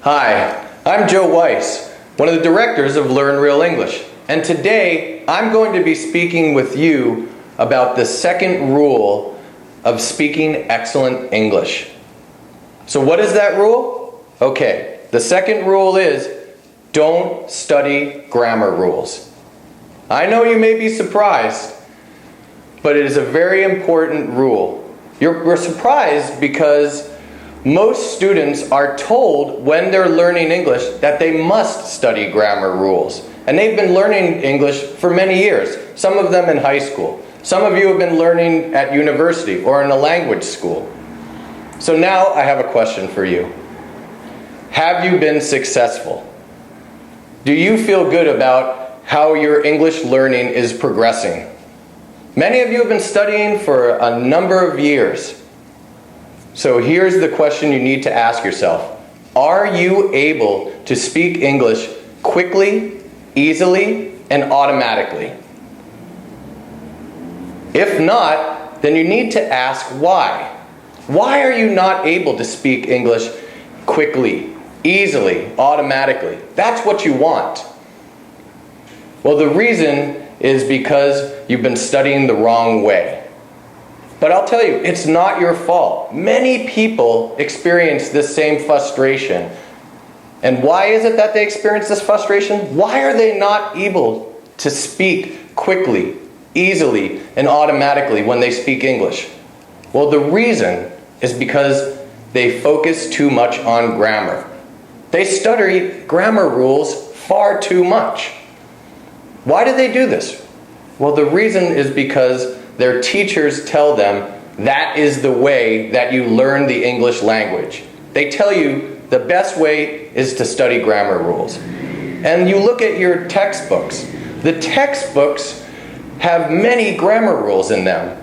Hi, I'm Joe Weiss, one of the directors of Learn Real English, and today I'm going to be speaking with you about the second rule of speaking excellent English. So what is that rule? Okay, the second rule is don't study grammar rules. I know you may be surprised, but it is a very important rule. We're surprised because most students are told when they're learning English that they must study grammar rules. And they've been learning English for many years, some of them in high school. Some of you have been learning at university or in a language school. So now I have a question for you. Have you been successful? Do you feel good about how your English learning is progressing? Many of you have been studying for a number of years. So here's the question you need to ask yourself. Are you able to speak English quickly, easily, and automatically? If not, then you need to ask why. Why are you not able to speak English quickly, easily, automatically? That's what you want. Well, the reason is because you've been studying the wrong way. But I'll tell you, it's not your fault. Many people experience this same frustration. And why is it that they experience this frustration? Why are they not able to speak quickly, easily, and automatically when they speak English? Well, the reason is because they focus too much on grammar. They study grammar rules far too much. Why do they do this? Well, the reason is because their teachers tell them that is the way that you learn the English language. They tell you the best way is to study grammar rules. And you look at your textbooks. The textbooks have many grammar rules in them.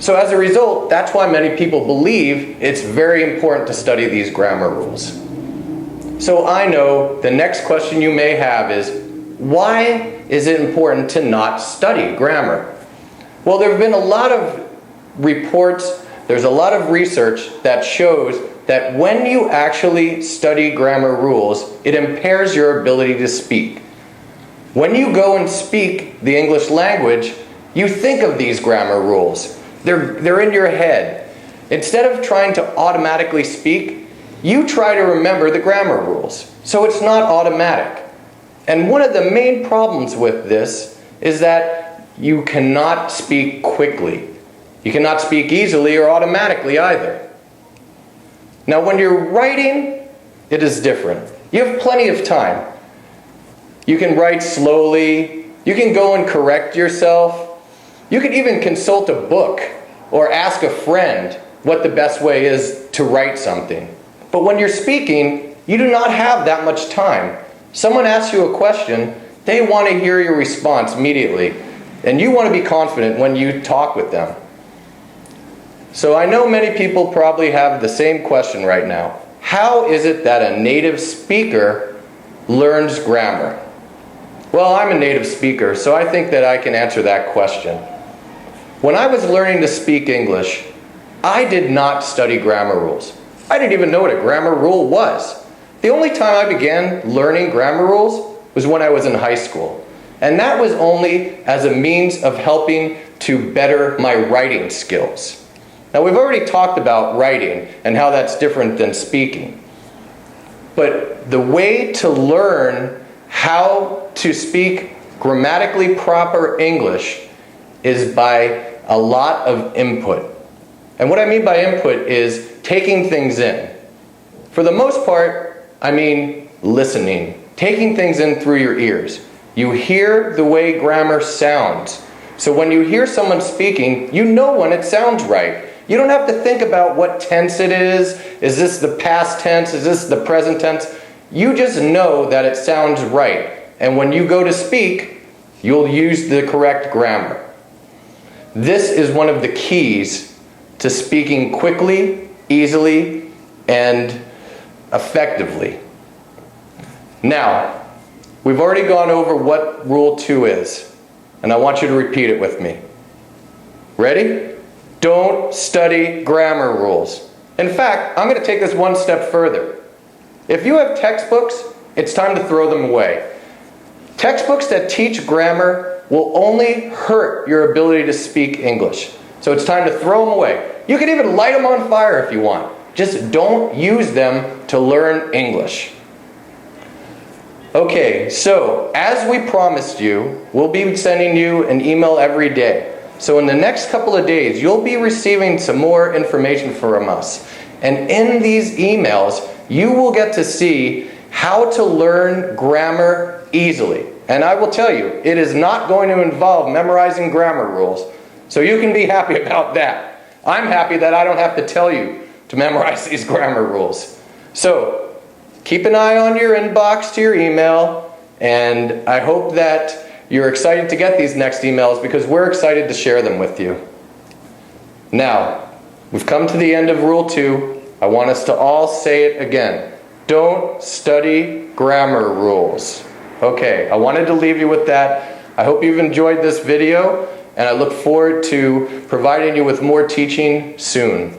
So as a result, that's why many people believe it's very important to study these grammar rules. So I know the next question you may have is, why is it important to not study grammar? Well, there have been a lot of reports, there's a lot of research that shows that when you actually study grammar rules, it impairs your ability to speak. When you go and speak the English language, you think of these grammar rules. They're in your head. Instead of trying to automatically speak, you try to remember the grammar rules. So it's not automatic. And one of the main problems with this is that you cannot speak quickly. You cannot speak easily or automatically either. Now when you're writing, it is different. You have plenty of time. You can write slowly. You can go and correct yourself. You can even consult a book or ask a friend what the best way is to write something. But when you're speaking, you do not have that much time. Someone asks you a question, they want to hear your response immediately. And you want to be confident when you talk with them. So I know many people probably have the same question right now. How is it that a native speaker learns grammar? Well, I'm a native speaker, so I think that I can answer that question. When I was learning to speak English, I did not study grammar rules. I didn't even know what a grammar rule was. The only time I began learning grammar rules was when I was in high school. And that was only as a means of helping to better my writing skills. Now we've already talked about writing and how that's different than speaking. But the way to learn how to speak grammatically proper English is by a lot of input. And what I mean by input is taking things in. For the most part, I mean listening, taking things in through your ears. You hear the way grammar sounds. So when you hear someone speaking, you know when it sounds right. You don't have to think about what tense it is. Is this the past tense? Is this the present tense? You just know that it sounds right. And when you go to speak, you'll use the correct grammar. This is one of the keys to speaking quickly, easily, and effectively. Now, we've already gone over what Rule 2 is, and I want you to repeat it with me. Ready? Don't study grammar rules. In fact, I'm going to take this one step further. If you have textbooks, it's time to throw them away. Textbooks that teach grammar will only hurt your ability to speak English. So it's time to throw them away. You can even light them on fire if you want. Just don't use them to learn English. Okay, so as we promised you, we'll be sending you an email every day. So in the next couple of days, you'll be receiving some more information from us. And in these emails, you will get to see how to learn grammar easily. And I will tell you, it is not going to involve memorizing grammar rules. So you can be happy about that. I'm happy that I don't have to tell you to memorize these grammar rules. So keep an eye on your inbox to your email, and I hope that you're excited to get these next emails because we're excited to share them with you. Now, we've come to the end of Rule 2. I want us to all say it again. Don't study grammar rules. Okay, I wanted to leave you with that. I hope you've enjoyed this video, and I look forward to providing you with more teaching soon.